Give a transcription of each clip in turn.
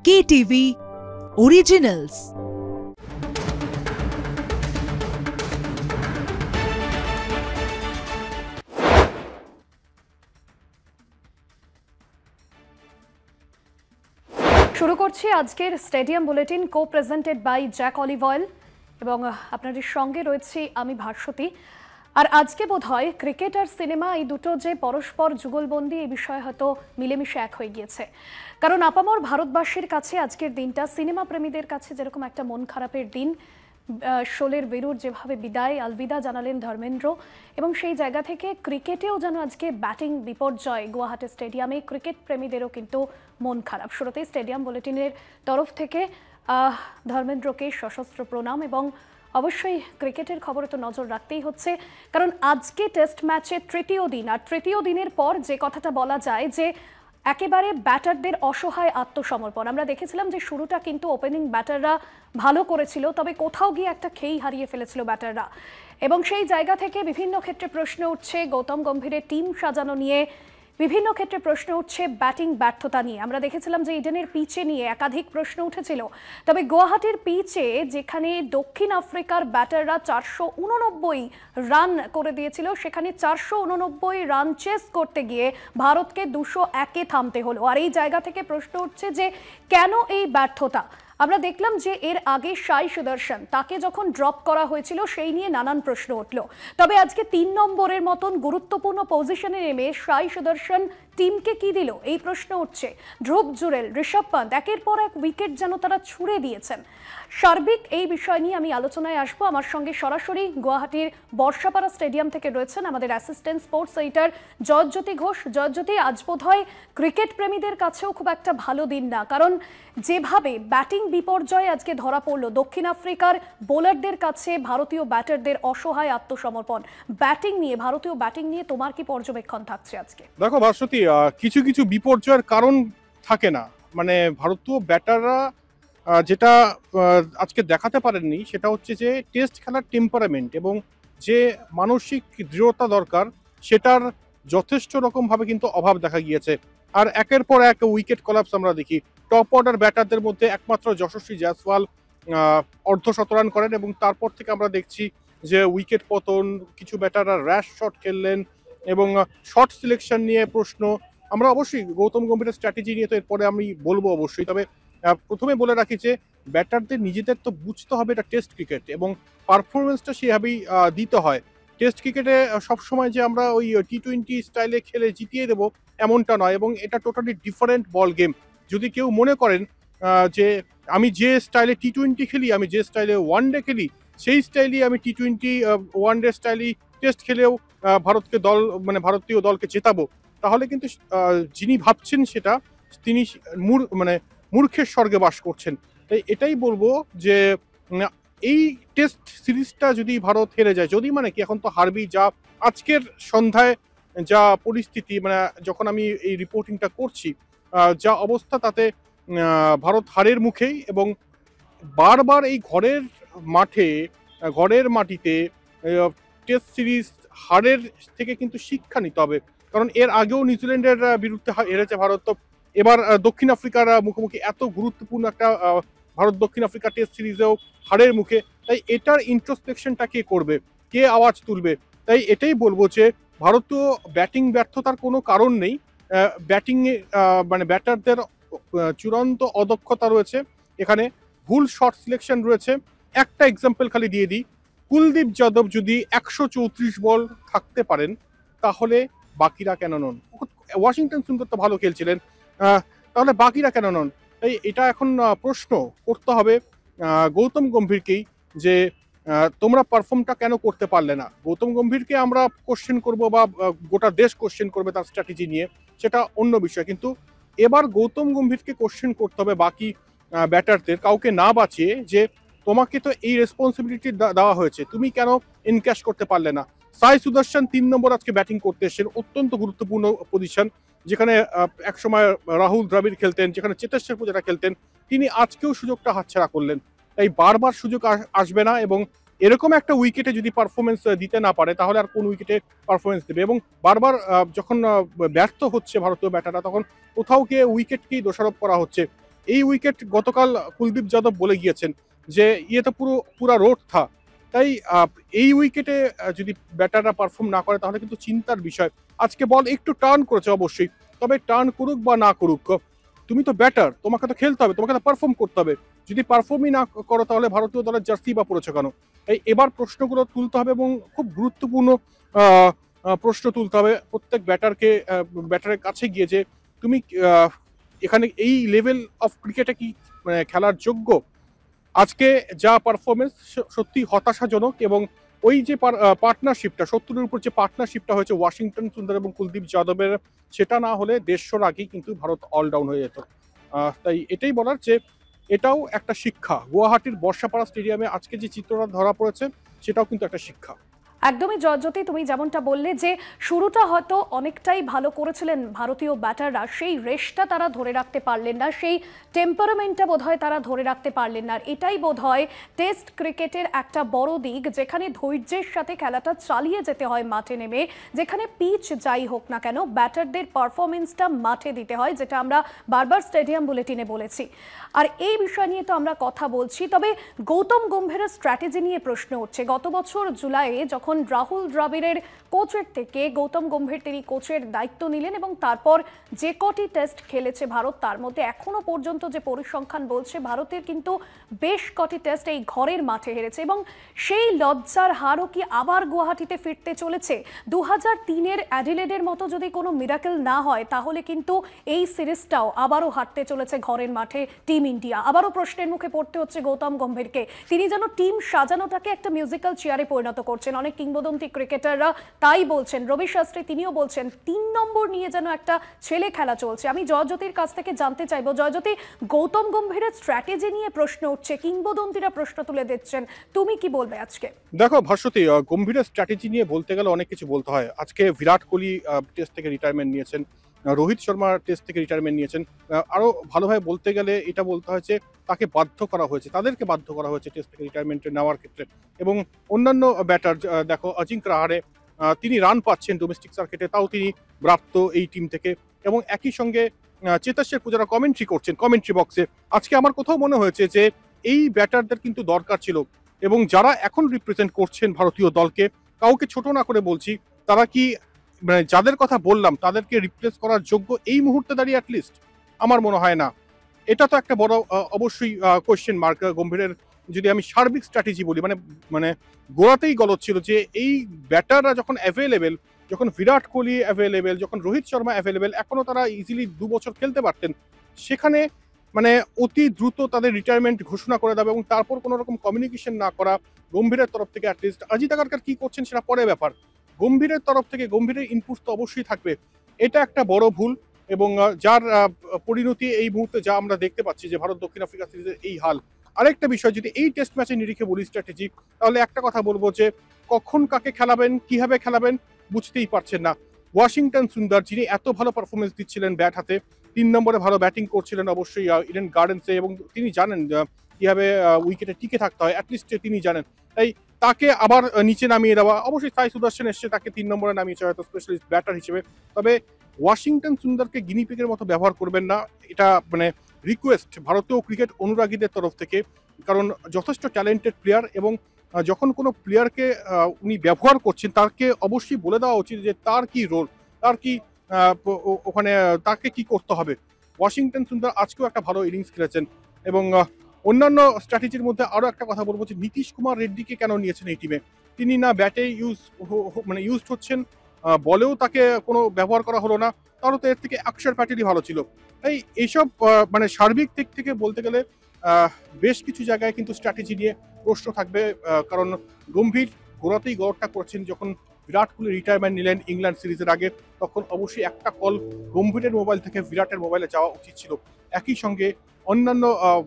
KTV Originals। শুরু করছি আজকের stadium bulletin, co presented by Jack olive oil, এবং আপনাদের সঙ্গে রয়েছি আমি ভাস্বতী। আর আজকে বোধহয় ক্রিকেট আর সিনেমা এই দুটো যে পরস্পর যুগলবন্দি, এই বিষয়ে হয়তো মিলেমিশে এক হয়ে গিয়েছে। কারণ আপামর ভারতবাসীর কাছে আজকের দিনটা সিনেমা প্রেমীদের কাছে যেরকম একটা মন খারাপের দিন, শোলের বীরুর যেভাবে আলবিদা জানালেন ধর্মেন্দ্র, এবং সেই জায়গা থেকে ক্রিকেটেও যেন আজকে ব্যাটিং বিপর্যয় গুয়াহাটি স্টেডিয়ামে, ক্রিকেট প্রেমীদেরও কিন্তু মন খারাপ। শুরুতেই স্টেডিয়াম বুলেটিনের তরফ থেকে ধর্মেন্দ্রকে সশস্ত্র প্রণাম, এবং অবশ্যই ক্রিকেটের খবরে তো নজর রাখতেই হচ্ছে, কারণ আজকে টেস্ট ম্যাচের তৃতীয় দিন, আর তৃতীয় দিনের পর যে কথাটা বলা যায় যে একেবারে ব্যাটারদের অসহায় আত্মসমর্পণ। আমরা দেখেছিলাম যে শুরুটা কিন্তু ওপেনিং ব্যাটাররা ভালো করেছিল, তবে কোথাও গিয়ে একটা খেই হারিয়ে ফেলেছিল ব্যাটাররা, এবং সেই জায়গা থেকে বিভিন্ন ক্ষেত্রে প্রশ্ন উঠছে গৌতম গম্ভীরের টিম সাজানো নিয়ে, বিভিন্ন ক্ষেত্রে প্রশ্ন উঠছে ব্যাটিং ব্যর্থতা নিয়ে। আমরা দেখেছিলাম যে ইডেনের পিচে নিয়ে একাধিক প্রশ্ন উঠেছিল, তবে গুয়াহাটির পিচে যেখানে দক্ষিণ আফ্রিকার ব্যাটাররা 489 রান করে দিয়েছিল, সেখানে 489 রান চেস করতে গিয়ে ভারতকে 201-এ থামতে হলো। আর এই জায়গা থেকে প্রশ্ন উঠছে যে কেন এই ব্যর্থতা। আমরা দেখলাম যে এর আগে সাই সুদর্শন, তাকে যখন ড্রপ করা হয়েছিল সেই নিয়ে নানান প্রশ্ন উঠল, তবে আজকে 3 নম্বরের মতন গুরুত্বপূর্ণ পজিশনে নেমে সাই সুদর্শন টিমকে কি দিল এই প্রশ্ন উঠছে। ধ্রুব জুরেল, ঋষভ পান্ত একের পর এক উইকেট যেন তারা ছুঁড়ে দিয়েছেন। সার্বিক এই বিষয় নিয়ে আমি আলোচনায় আসবো। আমার সঙ্গে সরাসরি গুয়াহাটির বর্ষাপাড়া স্টেডিয়াম থেকে রয়েছেন আমাদের assistant sports editor Joyjyoti Ghosh. Joyjyoti, আজ বোধহয় ক্রিকেট প্রেমীদের কাছেও খুব একটা ভালো দিন না, কারণ যেভাবে ব্যাটিং বিপর্যয় আজকে ধরা পড়লো, দক্ষিণ আফ্রিকার বোলারদের কাছে ভারতীয় ব্যাটারদের অসহায় আত্মসমর্পণ, ব্যাটিং নিয়ে, ভারতীয় ব্যাটিং নিয়ে তোমার কি পর্যবেক্ষণ থাকছে আজকে? দেখো ভাস্বতী, কিছু কিছু বিপর্যয়ের কারণ থাকে না, মানে ভারতীয় ব্যাটাররা যেটা আজকে দেখাতে পারেননি সেটা হচ্ছে যে টেস্ট খেলার টেম্পারামেন্ট এবং যে মানসিক দৃঢ়তা দরকার সেটার যথেষ্ট রকমভাবে কিন্তু অভাব দেখা গিয়েছে। আর একের পর এক উইকেট কলাপস আমরা দেখি। টপ অর্ডার ব্যাটারদের মধ্যে একমাত্র যশস্বী জয়সওয়াল অর্ধশতরান করেন, এবং তারপর থেকে আমরা দেখছি যে উইকেট পতন, কিছু ব্যাটাররা র্যাশ শট খেললেন, এবং শর্ট সিলেকশন নিয়ে প্রশ্ন। আমরা অবশ্যই গৌতম গম্ভীরের স্ট্র্যাটেজি নিয়ে তো এরপরে আমি বলবো অবশ্যই, তবে প্রথমে বলে রাখি যে ব্যাটারদের নিজেদের তো বুঝতে হবে এটা টেস্ট ক্রিকেট, এবং পারফরমেন্সটা সেভাবেই দিতে হয়। টেস্ট ক্রিকেটে সবসময় যে আমরা ওই টি-20 স্টাইলে খেলে জিতিয়ে দেবো এমনটা নয়, এবং এটা টোটালি ডিফারেন্ট বল গেম। যদি কেউ মনে করেন যে আমি যে স্টাইলে টি-20 খেলি, আমি যে স্টাইলে ওয়ানডে খেলি, সেই স্টাইলই আমি টি-20 ওয়ানডে স্টাইলই টেস্ট খেলেও ভারতীয় দলকে জেতাবো, তাহলে কিন্তু যিনি ভাবছেন সেটা তিনি মূর্খের স্বর্গে বাস করছেন। তাই এটাই বলবো যে এই টেস্ট সিরিজটা যদি ভারত হেরে যায়, যদি মানে কি এখন তো হারবি, যা আজকের সন্ধ্যায় যা পরিস্থিতি, মানে যখন আমি এই রিপোর্টিংটা করছি যা অবস্থা, তাতে ভারত হারের মুখেই, এবং বারবার এই ঘরের মাটিতে টেস্ট সিরিজ হারের থেকে কিন্তু শিক্ষা নিতে হবে, কারণ এর আগেও নিউজিল্যান্ডের বিরুদ্ধে হেরেছে ভারত, তো এবার দক্ষিণ আফ্রিকার মুখোমুখি এত গুরুত্বপূর্ণ একটা ভারত দক্ষিণ আফ্রিকা টেস্ট সিরিজেও হারের মুখে। তাই এটার ইন্ট্রোস্পেকশনটা কে করবে, কে আওয়াজ তুলবে? তাই এটাই বলবো যে ভারতীয় ব্যাটিং ব্যর্থতার কোনো কারণ নেই, ব্যাটিংয়ে ব্যাটারদের চূড়ান্ত অদক্ষতা রয়েছে, এখানে ভুল শর্ট সিলেকশন রয়েছে। একটা এক্সাম্পল খালি দিয়ে দিই, কুলদীপ যাদব যদি 134 বল থাকতে পারেন তাহলে বাকিরা কেন নন? ওয়াশিংটন সুন্দর তো ভালো খেলছিলেন, তাহলে বাকিরা কেন নন? তাই এটা এখন প্রশ্ন করতে হবে গৌতম গম্ভীরকেই, যে তোমরা পারফর্মটা কেন করতে পারলে না। গৌতম গম্ভীরকে আমরা কোশ্চেন করব বা গোটা দেশ কোশ্চেন করবে তার স্ট্র্যাটেজি নিয়ে, সেটা অন্য বিষয়, কিন্তু এবার গৌতম গম্ভীরকে কোশ্চেন করতে হবে বাকি ব্যাটারদের কাউকে না বাঁচিয়ে, যে তোমাকে তো এই রেসপন্সিবিলিটি দেওয়া হয়েছে, তুমি কেন এনক্যাশ করতে পারলে না। সাই সুদর্শন 3 নম্বর আজকে ব্যাটিং করতে এসেছেন, অত্যন্ত গুরুত্বপূর্ণ পজিশন, যেখানে একসময় রাহুল দ্রাবিড় খেলতেন, যেখানে চেতেশ্বর পূজারা খেলতেন, তিনি আজকেও সুযোগটা হাতছাড়া করলেন। তাই বারবার সুযোগ আসবে না, এবং এরকম একটা উইকেটে যদি পারফরমেন্স দিতে না পারে তাহলে আর কোন উইকেটে পারফরমেন্স দেবে। এবং বারবার যখন ব্যর্থ হচ্ছে ভারতীয় ব্যাটাররা, তখন কোথাও গিয়ে উইকেটকেই দোষারোপ করা হচ্ছে। এই উইকেট গতকাল কুলদীপ যাদব বলে গিয়েছেন যে ইয়ে তো পুরা রোড থা। তাই এই উইকেটে যদি ব্যাটাররা পারফর্ম না করে তাহলে কিন্তু চিন্তার বিষয়। আজকে বল একটু টার্ন করেছে অবশ্যই, তবে টার্ন করুক বা না করুক, তুমি তো ব্যাটার, তোমাকে তো খেলতে হবে, তোমাকে তো পারফর্ম করতে হবে। যদি পারফর্মই না করো তাহলে ভারতীয় দলের জার্সি বা পড়েছে কেন? এবার প্রশ্নগুলো তুলতে হবে এবং খুব গুরুত্বপূর্ণ প্রশ্ন তুলতে হবে প্রত্যেক ব্যাটারের কাছে গিয়ে যে তুমি এখানে এই লেভেল অফ ক্রিকেটে কি মানে খেলার যোগ্য? আজকে যা পারফরমেন্স সত্যি হতাশাজনক, এবং ওই যে পার্টনারশিপটা 70-এর উপর যে পার্টনারশিপটা হয়েছে ওয়াশিংটন সুন্দর এবং কুলদীপ যাদবের, সেটা না হলে 150 আগেই কিন্তু ভারত অলডাউন হয়ে যেত। তাই এটাই বলার যে এটাও একটা শিক্ষা। গুয়াহাটির বর্ষাপাড়া স্টেডিয়ামে আজকে যে চিত্রটা ধরা পড়েছে সেটাও কিন্তু একটা শিক্ষা। একদমই জয়জ্যোতি, তুমি যেমনটা বললে যে শুরুটা হয়তো অনেকটাই ভালো করেছিলেন ভারতীয় ব্যাটাররা, সেই রেশটা তারা ধরে রাখতে পারলেন না, সেই টেম্পারামেন্টটা বোধহয় তারা ধরে রাখতে পারলেন না। আর এটাই বোধহয় টেস্ট ক্রিকেটের একটা বড় দিক, যেখানে ধৈর্যের সাথে খেলাটা চালিয়ে যেতে হয় মাঠে নেমে, যেখানে পিচ যাই হোক না কেন ব্যাটারদের পারফরমেন্সটা মাঠে দিতে হয়, যেটা আমরা বারবার স্টেডিয়াম বুলেটিনে বলেছি। আর এই বিষয় নিয়ে তো আমরা কথা বলছি, তবে গৌতম গম্ভীরের স্ট্র্যাটেজি নিয়ে প্রশ্ন উঠছে। গত বছর জুলাইয়ে যখন রাহুল দ্রাবিড়ের কোচের থেকে গৌতম গম্ভীর তিনি কোচের দায়িত্ব নিলেন এবং তারপর যে কটি টেস্ট খেলেছে ভারত, তার মধ্যে এখনো পর্যন্ত যে পরিসংখ্যান বলছে ভারতের কিন্তু বেশ কটি টেস্ট এই ঘরের মাঠে হেরেছে, এবং সেই লজ্জার হারও কি আবার গুয়াহাটিতে ফিরতে চলেছে? 2003-এর অ্যাডিলেডের মতো যদি কোনো মিরাকেল না হয় তাহলে কিন্তু এই সিরিজটাও আবারও হারতে চলেছে ঘরের মাঠে টিম ইন্ডিয়া। আবারও প্রশ্নের মুখে পড়তে হচ্ছে গৌতম গম্ভীরকে। তিনি যেন টিম সাজানোটাকে একটা মিউজিক্যাল চেয়ারে পরিণত করছেন। অনেক কিংবদন্তি ক্রিকেটাররা তাই বলছেন, রবি শাস্ত্রী তিনিও বলছেন 3 নম্বর নিয়ে যেন একটা ছেলে খেলা চলছে। আমি জয়জ্যোতির কাছ থেকে জানতে চাইবো, জয়জ্যোতি, গৌতম গম্ভীরের স্ট্র্যাটেজি নিয়ে প্রশ্ন উঠছে, কিংবদন্তিরা প্রশ্ন তুলে দিচ্ছেন, তুমি কি বলবে আজকে? দেখো ভাস্বতী, গম্ভীরের স্ট্র্যাটেজি নিয়ে বলতে গেলে অনেক কিছু বলতে হয়। আজকে বিরাট কোহলি টেস্ট থেকে রিটায়ারমেন্ট নিয়েছেন, রোহিত শর্মা টেস্ট থেকে রিটায়ারমেন্ট নিয়েছেন। আরো ভালোভাবে বলতে গেলে এটা বলতে হয় যে তাকে বাধ্য করা হয়েছে, তাদেরকে বাধ্য করা হয়েছে টেস্ট থেকে রিটায়ারমেন্ট নেওয়ার ক্ষেত্রে। এবং অন্যান্য ব্যাটার দেখো অজিঙ্ক্য রাহানে, তিনি রান পাচ্ছেন ডোমেস্টিক সার্কিটে, তাও তিনি প্রাপ্ত এই টিম থেকে। এবং একই সঙ্গে চেতেশ্বর পূজারা কমেন্ট্রি করছেন কমেন্ট্রি বক্সে। আজকে আমার কোথাও মনে হয়েছে যে এই ব্যাটারদের কিন্তু দরকার ছিল, এবং যারা এখন রিপ্রেজেন্ট করছেন ভারতীয় দলকে, কাউকে ছোট না করে বলছি, তারা কি মানে যাদের কথা বললাম তাদেরকে রিপ্লেস করার যোগ্য এই মুহূর্তে দাঁড়িয়ে? অ্যাটলিস্ট আমার মনে হয় না। এটা তো একটা বড় অবশ্যই কোয়েশ্চেন মার্ক গম্ভীরের। যদি আমি সার্বিক স্ট্র্যাটেজি বলি, মানে মানে গোড়াতেই গলত ছিল যে এই ব্যাটাররা যখন অ্যাভেলেবেল, যখন বিরাট কোহলি অ্যাভেলেবেল, যখন রোহিত শর্মা অ্যাভেলেবেল, এখনো তারা ইজিলি 2 বছর খেলতে পারতেন। সেখানে মানে অতি দ্রুত তাদের রিটায়ারমেন্ট ঘোষণা করে দেবে এবং তারপর কোনো রকম কমিউনিকেশন না করা গম্ভীরের তরফ থেকে। অ্যাটলিস্ট অজিত আগারকার কি করছেন সেটা পরে ব্যাপার, গম্ভীরের তরফ থেকে গম্ভীরের ইনপুট তো অবশ্যই থাকবে। এটা একটা বড় ভুল, এবং যার পরিণতি এই মুহূর্তে যা আমরা দেখতে পাচ্ছি যে ভারত দক্ষিণ আফ্রিকা সিরিজের এই হাল। আরেকটা বিষয়, যদি এই টেস্ট ম্যাচের নিরিখে বলি স্ট্র্যাটেজি, তাহলে একটা কথা বলবো যে কখন কাকে খেলাবেন, কিভাবে খেলাবেন বুঝতেই পারছেন না। ওয়াশিংটন সুন্দর, যিনি এত ভালো পারফরমেন্স দিচ্ছিলেন ব্যাট হাতে, 3 নম্বরে ভালো ব্যাটিং করছিলেন অবশ্যই ইডেন গার্ডেন্সে, এবং তিনি জানেন কিভাবে উইকেটে টিকে থাকতে হয়, অ্যাটলিস্ট তিনি জানেন। তাই তাকে আবার নিচে নামিয়ে দেওয়া, অবশ্যই সাই সুদর্শন এসছে, তাকে 3 নম্বরে নামিয়েছে হয়তো স্পেশালিস্ট ব্যাটার হিসেবে। তবে ওয়াশিংটন সুন্দরকে গিনিপিগের মতো ব্যবহার করবেন না, এটা মানে রিকোয়েস্ট ভারতীয় ক্রিকেট অনুরাগীদের তরফ থেকে। কারণ যথেষ্ট ট্যালেন্টেড প্লেয়ার, এবং যখন কোনো প্লেয়ারকে উনি ব্যবহার করছেন তাকে অবশ্যই বলে দেওয়া উচিত যে তার কি রোল, তার কি ওখানে তাকে কি করতে হবে। ওয়াশিংটন সুন্দর আজকেও একটা ভালো ইনিংস খেলেছেন। এবং অন্যান্য স্ট্র্যাটেজির মধ্যে আরও একটা কথা বলবো যে নীতিশ কুমার রেড্ডিকে কেন নিয়েছেন এই টিমে? তিনি না ব্যাটে ইউজড হচ্ছেন, বলেও তাকে কোনো ব্যবহার করা হলো না, তারও তো এর থেকে অক্ষর প্যাটেলই ভালো ছিল। তাই এইসব মানে সার্বিক দিক থেকে বলতে গেলে বেশ কিছু জায়গায় কিন্তু স্ট্র্যাটেজি নিয়ে প্রশ্ন থাকবে। কারণ গম্ভীর গোড়াতেই গড়টা করছেন, যখন বিরাট কোহলি রিটায়ারমেন্ট নিলেন ইংল্যান্ড সিরিজের আগে, তখন অবশ্যই একটা কল গম্ভীরের মোবাইল থেকে বিরাটের মোবাইলে যাওয়া উচিত ছিল। একই সঙ্গে অন্যান্য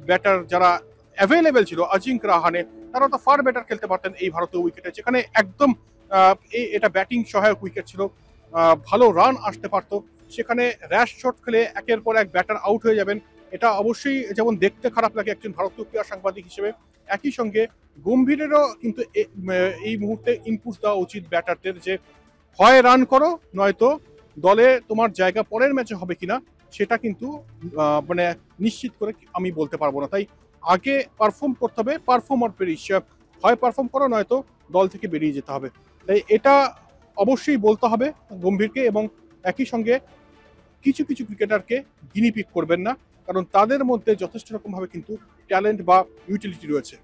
ব্যাটার যারা অ্যাভেলেবেল ছিল, অজিঙ্ক্য রাহানে, তারা তো ফার বেটার খেলতে পারতেন এই ভারতীয় উইকেটে, যেখানে একদম এটা ব্যাটিং সহায়ক উইকেট ছিল, ভালো রান আসতে পারতো। সেখানে র্যাশ শট খেলে একের পর এক ব্যাটার আউট হয়ে যাবেন, এটা অবশ্যই যেমন দেখতে খারাপ লাগে একজন ভারতীয় ক্রীড়া সাংবাদিক হিসেবে। একই সঙ্গে গম্ভীরেরও কিন্তু এই মুহূর্তে ইনপুট দেওয়া উচিত ব্যাটারদের, যে হয় রান করো, নয়তো দলে তোমার জায়গা পরের ম্যাচে হবে কিনা সেটা কিন্তু মানে নিশ্চিত করে আমি বলতে পারবো না। তাই আগে পারফর্ম করতে হবে, পারফর্মার পেরিশ, হয় পারফর্ম করো নয়তো দল থেকে বেরিয়ে যেতে হবে। তাই এটা অবশ্যই বলতে হবে গম্ভীরকে, এবং একই সঙ্গে কিছু কিছু ক্রিকেটারকে গিনিপিক করবেন না, কারণ তাদের মধ্যে যথেষ্ট রকমভাবে কিন্তু ট্যালেন্ট বা ইউটিলিটি রয়েছে।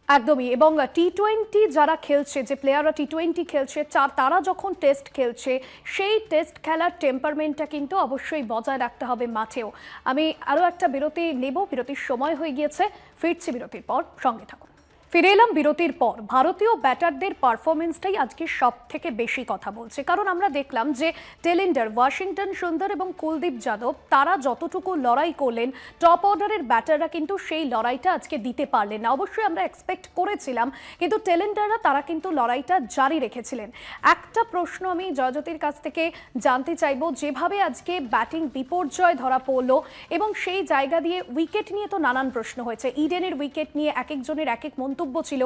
একদমই। এবং টি-20 যারা খেলছে, যে প্লেয়াররা টি-20 খেলছে, তারা যখন টেস্ট খেলছে সেই টেস্ট খেলার টেম্পারমেন্টটা কিন্তু অবশ্যই বজায় রাখতে হবে মাঠেও। আমি আরও একটা বিরতি নেব, বিরতির সময় হয়ে গিয়েছে, ফিরছি বিরতির পর, সঙ্গে থাকুন। ফিরে এলাম বিরতির পর। ভারতীয় ব্যাটারদের পারফরমেন্সটাই আজকে সব থেকে বেশি কথা বলছে, কারণ আমরা দেখলাম যে টেলিন্ডার, ওয়াশিংটন সুন্দর এবং কুলদীপ যাদব তারা যতটুকু লড়াই করলেন, টপ অর্ডারের ব্যাটাররা কিন্তু সেই লড়াইটা আজকে দিতে পারলেন না। অবশ্যই আমরা এক্সপেক্ট করেছিলাম, কিন্তু টেলিন্ডাররা তারা কিন্তু লড়াইটা জারি রেখেছিলেন। একটা প্রশ্ন আমি জয়জ্যোতির কাছ থেকে জানতে চাইব, যেভাবে আজকে ব্যাটিং বিপর্যয় ধরা পড়লো এবং সেই জায়গা দিয়ে উইকেট নিয়ে তো নানান প্রশ্ন হয়েছে, ইডেনের উইকেট নিয়ে এক একজনের এক এক মন্তব্য ছিল,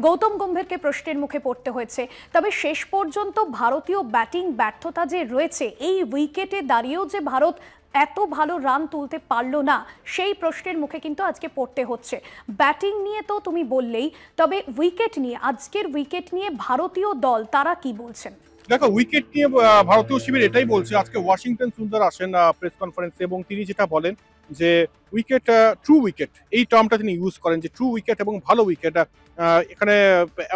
গৌতম গম্ভীরকে প্রশ্নের মুখে পড়তে হয়েছে। তবে শেষ পর্যন্ত ভারতীয় ব্যাটিং ব্যর্থতা যে রয়েছে, এই উইকেটে দাঁড়িয়েও যে ভারত এত ভালো রান তুলতে পারলো না, সেই প্রশ্নের মুখে কিন্তু আজকে পড়তে হচ্ছে। ব্যাটিং নিয়ে তো তুমি বললেই, তবে উইকেট নিয়ে, আজকের উইকেট নিয়ে ভারতীয় দল তারা কি বলছেন? দেখো, উইকেট নিয়ে ভারতীয় শিবির এটাই বলছে। আজকে ওয়াশিংটন সুন্দর আসেন প্রেস কনফারেন্সে এবং তিনি যেটা বলেন যে উইকেট, ট্রু উইকেট, এই টার্মটা তিনি ইউজ করেন, যে ট্রু উইকেট এবং ভালো উইকেট। এখানে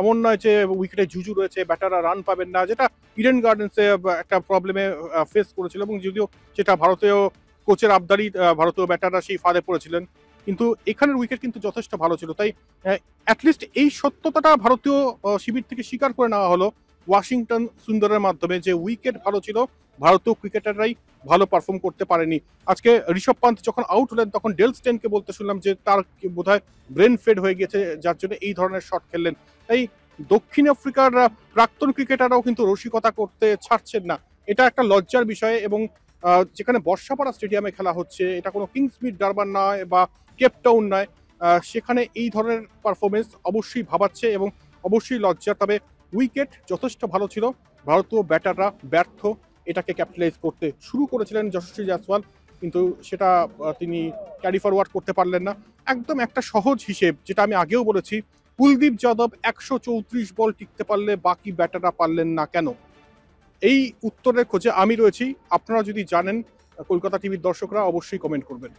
এমন নয় যে উইকেটে জুজু রয়েছে, ব্যাটাররা রান পাবেন না, যেটা ইডেন গার্ডেন্সে একটা প্রবলেমে ফেস করেছিল, এবং যদিও সেটা ভারতীয় কোচের আবদারি, ভারতীয় ব্যাটাররা সেই ফাঁদে পড়েছিলেন। কিন্তু এখানের উইকেট কিন্তু যথেষ্ট ভালো ছিল। তাই অ্যাটলিস্ট এই সত্যতাটা ভারতীয় শিবির থেকে স্বীকার করে নেওয়া হলো ওয়াশিংটন সুন্দরের মাধ্যমে, যে উইকেট ভালো ছিল, ভারতীয় ক্রিকেটাররাই ভালো পারফর্ম করতে পারেনি। আজকে ঋষভ পান্ত যখন আউট হলেন তখন ডেল স্টেনকে বলতে শুনলাম যে তার বোধহয় ব্রেন ফেড হয়ে গেছে, যার জন্য এই ধরনের শট খেললেন। তাই দক্ষিণ আফ্রিকার প্রাক্তন ক্রিকেটাররাও কিন্তু রসিকতা করতে ছাড়ছেন না। এটা একটা লজ্জার বিষয়, এবং যেখানে বর্ষাপাড়া স্টেডিয়ামে খেলা হচ্ছে, এটা কোনো কিংসমিড ডারবান নয় বা কেপটাউন নয়, সেখানে এই ধরনের পারফরমেন্স অবশ্যই ভাবাচ্ছে এবং অবশ্যই লজ্জা। তবে উইকেট যথেষ্ট ভালো ছিল, ভারতীয় ব্যাটাররা ব্যর্থ এটাকে ক্যাপিটালাইজ করতে শুরু করেছিলেন যশস্বী জয়সওয়াল, কিন্তু সেটা তিনি ক্যারি ফরওয়ার্ড করতে পারলেন না। একদম একটা সহজ হিসেব, যেটা আমি আগেও বলেছি, কুলদীপ যাদব 134 বল টিকতে পারলে বাকি ব্যাটাররা পারলেন না কেন? এই উত্তরের খোঁজে আমি রয়েছি। আপনারা যদি জানেন, কলকাতা টিভির দর্শকরা অবশ্যই কমেন্ট করবেন।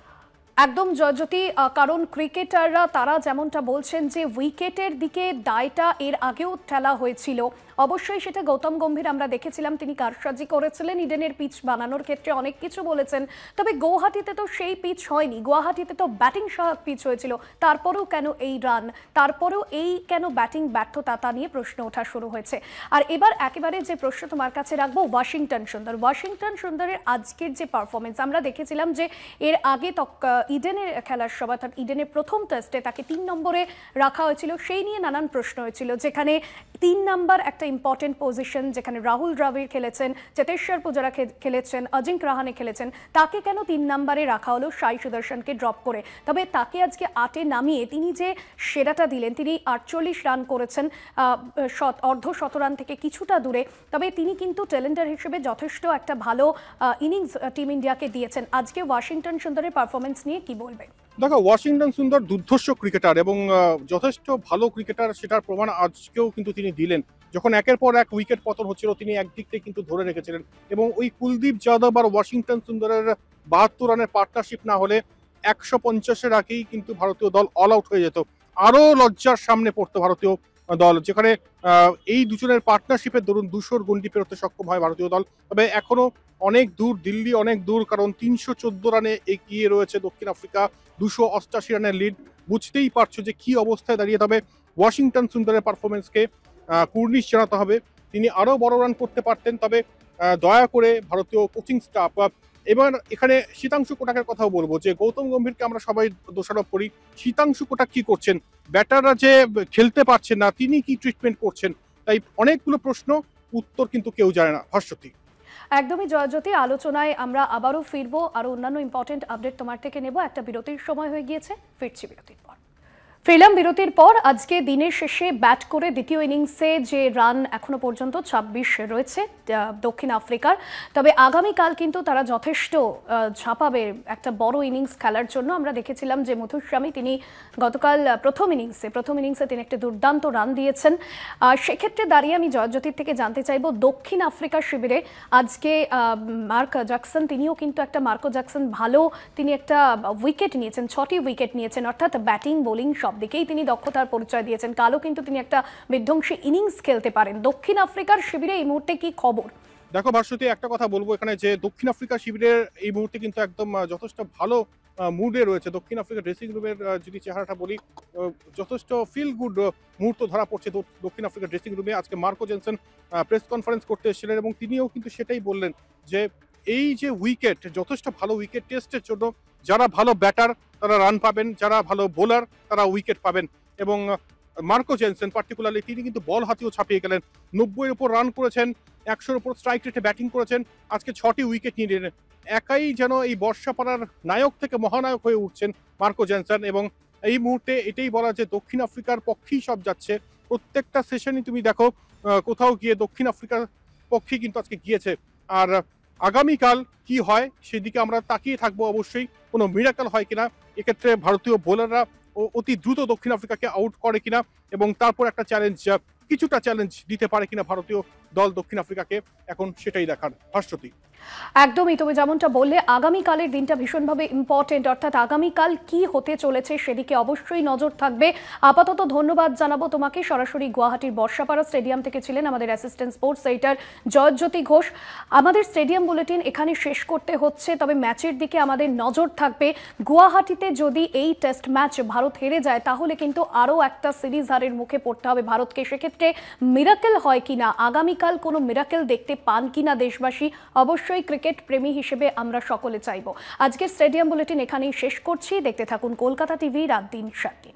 একদম জয়জ্যোতি, কারণ ক্রিকেটাররা তারা যেমনটা বলছেন যে উইকেটের দিকে দায়টা এর আগেও ঠেলা হয়েছিল। অবশ্যই সেটা গৌতম গম্ভীর আমরা দেখেছিলাম, তিনি কারসাজি করেছিলেন ইডেনের পিচ বানানোর ক্ষেত্রে, অনেক কিছু বলেছেন। তবে গুয়াহাটিতে তো সেই পিচ হয়নি, গুয়াহাটিতে তো ব্যাটিং সহায়ক পিচ হয়েছিল। তারপরেও কেন এই রান, তারপরেও এই কেন ব্যাটিং ব্যর্থতা, তা নিয়ে প্রশ্ন ওঠা শুরু হয়েছে। আর এবার একেবারে যে প্রশ্ন তোমার কাছে রাখবো, ওয়াশিংটন সুন্দর, ওয়াশিংটন সুন্দরের আজকের যে পারফরমেন্স, আমরা দেখেছিলাম যে এর আগে ইডেনের খেলার সময়, অর্থাৎ ইডেনের প্রথম টেস্টে তাকে 3 নম্বরে রাখা হয়েছিল, সেই নিয়ে নানান প্রশ্ন হয়েছিল, যেখানে 3 নম্বর একটা ইম্পর্টেন্ট পজিশন, যেখানে রাহুল দ্রাবিড় খেলেছেন, চেতেশ্বর পূজারা খেলেছেন, অজিঙ্ক রাহানে খেলেছেন, তাকে কেন 3 নম্বরে রাখা হলো সাই সুদর্শনকে ড্রপ করে? তবে তাকে আজকে 8-এ নামিয়ে তিনি যে সেরাটা দিলেন, তিনি 48 রান করেছেন, অর্ধ শতরান থেকে কিছুটা দূরে। তবে তিনি কিন্তু টেলেন্ডার হিসেবে যথেষ্ট একটা ভালো ইনিংস টিম ইন্ডিয়াকে দিয়েছেন। আজকে ওয়াশিংটন সুন্দরের পারফরমেন্স নিয়ে কি বলবে? দেখো, ওয়াশিংটন সুন্দর দুর্ধর্ষ ক্রিকেটার এবং যথেষ্ট ভালো ক্রিকেটার, সেটার প্রমাণ আজকেও কিন্তু তিনি দিলেন। যখন একের পর এক উইকেট পতন হচ্ছিল, তিনি একদিক থেকে কিন্তু ধরে রেখেছিলেন, এবং ওই কুলদীপ যাদব আর ওয়াশিংটন সুন্দরের 72 রানের পার্টনারশিপ না হলে 150-এর আগেই কিন্তু ভারতীয় দল অল আউট হয়ে যেত। আরও লজ্জার সামনে পড়তো ভারতীয় দল, যেখানে এই দুজনের পার্টনারশিপের দরুন 200-র গন্ডি পেরোতে সক্ষম হয় ভারতীয় দল। তবে এখনো অনেক দূর, দিল্লি অনেক দূর, কারণ 314 রানে এগিয়ে রয়েছে দক্ষিণ আফ্রিকা, 288 রানের লিড। বুঝতেই পারছো যে কি অবস্থায় দাঁড়িয়ে। তবে ওয়াশিংটন সুন্দরের পারফরমেন্সকে কুর্নিশ জানাতে হবে, তিনি আরও বড় রান করতে পারতেন। তবে দয়া করে ভারতীয় কোচিং স্টাফ, এবার এখানে শীতাংশু কোটাকের কথাও বলবো, যে গৌতম গম্ভীরকে আমরা সবাই দোষারোপ করি, শীতাংশু কোটাক কি করছেন, ব্যাটাররা যে খেলতে পারছেন না, তিনি কি ট্রিটমেন্ট করছেন? তাই অনেকগুলো প্রশ্ন, উত্তর কিন্তু কেউ জানে না। ভাস্বতী, একদমই জয়জ্যোতি, আলোচনায় আমরা আবারও ফিরবো, আরো অন্যান্য ইম্পর্টেন্ট আপডেট তোমার থেকে নেব। একটা বিরতির সময় হয়ে গিয়েছে, ফিরছি বিরতির পর। ফিরলাম বিরতির পর। আজকে দিনের শেষে ব্যাট করে দ্বিতীয় ইনিংসে যে রান এখনো পর্যন্ত ২৬ রয়েছে দক্ষিণ আফ্রিকার, তবে আগামীকাল কিন্তু তারা যথেষ্ট ঝাঁপাবে একটা বড় ইনিংস খেলার জন্য। আমরা দেখেছিলাম যে মুথুস্বামী তিনি গতকাল প্রথম ইনিংসে তিনি একটা দুর্দান্ত রান দিয়েছেন। সেক্ষেত্রে দাঁড়িয়ে আমি জয়জ্যোতির থেকে জানতে চাইব, দক্ষিণ আফ্রিকার শিবিরে আজকে মার্ক জ্যাকসন তিনিও কিন্তু ভালো তিনি একটা উইকেট নিয়েছেন, 6টি উইকেট নিয়েছেন, অর্থাৎ ব্যাটিং বোলিং সব দিকেই তিনি দক্ষতার পরিচয় দিয়েছেন। কালও কিন্তু তিনি একটা বিধ্বংসী ইনিংস খেলতে পারেন। দক্ষিণ আফ্রিকার শিবিরে এই মুহূর্তে কি খবর? দেখো ভাস্বতী, একটা কথা বলবো এখানে যে দক্ষিণ আফ্রিকা শিবিরের এই মুহূর্তে কিন্তু একদম যথেষ্ট ভালো মুডে রয়েছে। দক্ষিণ আফ্রিকা ড্রেসিং রুমের যদি চেহারাটা বলি, যথেষ্ট ফিল গুড মুহূর্ত ধরা পড়ছে দক্ষিণ আফ্রিকা ড্রেসিং রুমে। আজকে মার্কো জেনসন প্রেস কনফারেন্স করতে এসেছিলেন এবং তিনিও কিন্তু সেটাই বললেন যে এই যে উইকেট, যথেষ্ট ভালো উইকেট টেস্টের জন্য যারা ভালো ব্যাটার তারা রান পাবেন, যারা ভালো বোলার তারা উইকেট পাবেন। এবং মার্কো জেনসন পার্টিকুলারলি তিনি কিন্তু বল হাতেও ছাপিয়ে গেলেন, 90-এর উপর রান করেছেন, 100-র উপর স্ট্রাইক রেটে ব্যাটিং করেছেন, আজকে 6টি উইকেট নিয়ে নিলেন। একাই যেন এই বর্ষাপাড়ার নায়ক থেকে মহানায়ক হয়ে উঠছেন মার্কো জেনসন। এবং এই মুহূর্তে এটাই বলা যে দক্ষিণ আফ্রিকার পক্ষেই সব যাচ্ছে। প্রত্যেকটা সেশনই তুমি দেখো কোথাও গিয়ে দক্ষিণ আফ্রিকার পক্ষেই কিন্তু আজকে গিয়েছে। আর আগামীকাল কি হয় সেদিকে আমরা তাকিয়ে থাকবো অবশ্যই, কোনো মিরাকেল হয় কিনা, এক্ষেত্রে ভারতীয় বোলাররা অতি দ্রুত দক্ষিণ আফ্রিকাকে আউট করে কিনা, এবং তারপর একটা কিছুটা চ্যালেঞ্জ দিতে পারে কিনা ভারতীয় দল দক্ষিণ আফ্রিকাকে, এখন সেটাই দেখার। ভাস্বতী, একদমই তুমি যেমনটা বললে, আগামীকালের দিনটা ভীষণভাবে ইম্পর্টেন্ট, অর্থাৎ আগামীকাল কি হতে চলেছে সেদিকে অবশ্যই নজর থাকবে। আপাতত ধন্যবাদ জানাবো তোমাকে। সরাসরি গুয়াহাটির বর্ষাপাড়া স্টেডিয়াম থেকে ছিলেন আমাদের assistant sports editor Joyjyoti Ghosh. আমাদের স্টেডিয়াম বুলেটিন এখানে শেষ করতে হচ্ছে, তবে ম্যাচের দিকে আমাদের নজর থাকবে। গুয়াহাটিতে যদি এই টেস্ট ম্যাচ ভারত হেরে যায় তাহলে কিন্তু আরও একটা সিরিজ হারের মুখে পড়তে হবে ভারতকে। সেক্ষেত্রে মিরাকেল হয় কিনা, আগামীকাল কোনো মিরাকেল দেখতে পান কিনা দেশবাসী, অবশ্যই ক্রিকেট প্রেমী হিসেবে আমরা সকলে চাইব। আজকের স্টেডিয়াম বুলেটিন এখানেই শেষ করছি। দেখতে থাকুন কলকাতা টিভি রাত দিন 7 দিন।